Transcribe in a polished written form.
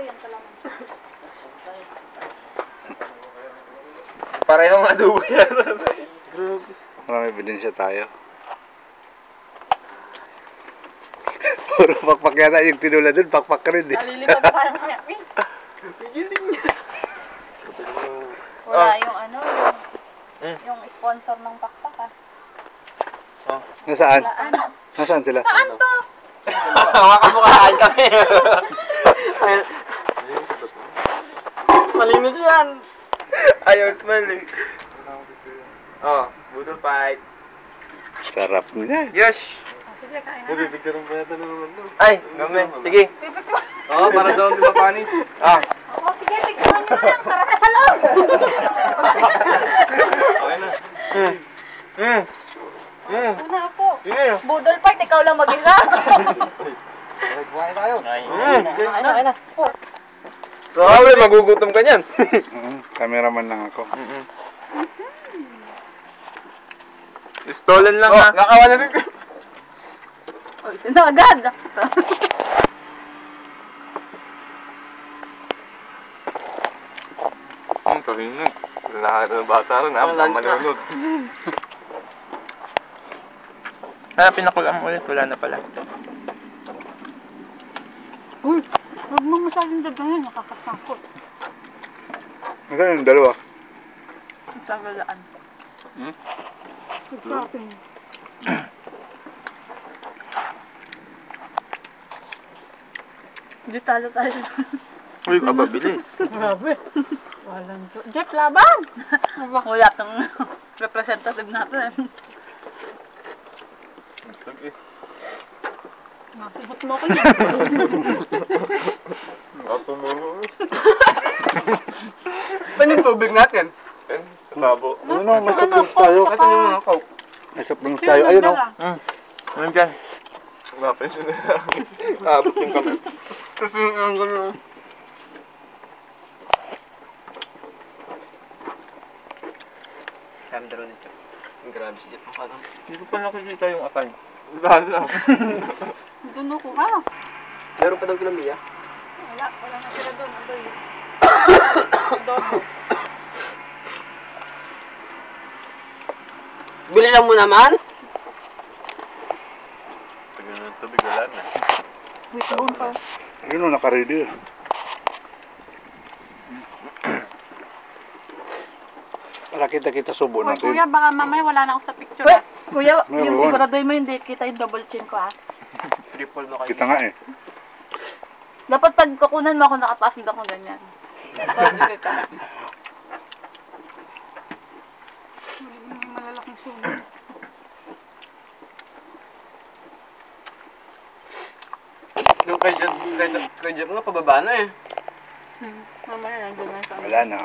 yan kalaman. Parehong adobo yan. Marami ebidensya tayo. Puro pakpak yata yung tinula dun, pakpak ka rin eh. Nalilipad pa tayo mamaya. Pigiling niya. Wala yung ano, yung sponsor ng pakpak ah. Oh. Nasaan? Walaan. Nasaan sila? Saan to? Makamukaan kami. Malinis yan. Ayaw smell eh. Oh, budol fight. Sarap niya. Yes! Sige, kain na. Pipicturean pa yata naman to. Ay, gawin. Sige. Oo, para daw di mapanis. Ah. Oo, sige, picturean nyo na lang. Tara na sa loob. Okay na. Una po. Sige. Budol fight, ikaw lang mag-isa. Kumain tayo. Kain na. Grabe, magugutom ka niyan. Cameraman lang ako. Stolen lang ha. Nakawala din ko. Uy, sino agad? Karinag. Lahat ng bata rin ha. Manunod. Pinakulam mo ulit. Wala na pala. Uy, huwag mo masyadong dagdagan, nakakasangkot. Nasaan yung dalawa? Sa galaan. Sa akin. Di talo tayo. Uy, kababilis. Grabe. Walang to. Jeff, laban! Wala tong representative natin. Nasibot mo ko yun. Nakatumulo. Saan yung tubig natin? Sa tabo. Ano, may soft drinks tayo. Ito yung mga coke. May soft drinks tayo. Ayun o. Ano dyan? Napensin na lang. Abot yung kamay. Kasi yung gano'n. Kaya dalawa nito. Grabe si Jeff. Hindi ko pa nakikita yung atay. Lala. Doon ako ha. Meron pa daw kilamiya? Wala na sila doon. Ando yun. Dobo. Bili lang mo naman? Tagal ng tubig, wala na. Wait, doon pa. Yun o, naka-ready. Para kita subo Hoy, natin. kuya, baka mamaya wala na ako sa picture. Ah. Kuya, yung Meron. siguraduhin mo hindi kita yung double chin ko ah. Triple mo kayo. Kita nga eh. Dapat pag kukunan mo ako nakataas hindi ako ganyan. Pag ka. Malalaking subo. Yung kay Jeff nga, pababa na eh. Mamaya nandun na sa Wala na.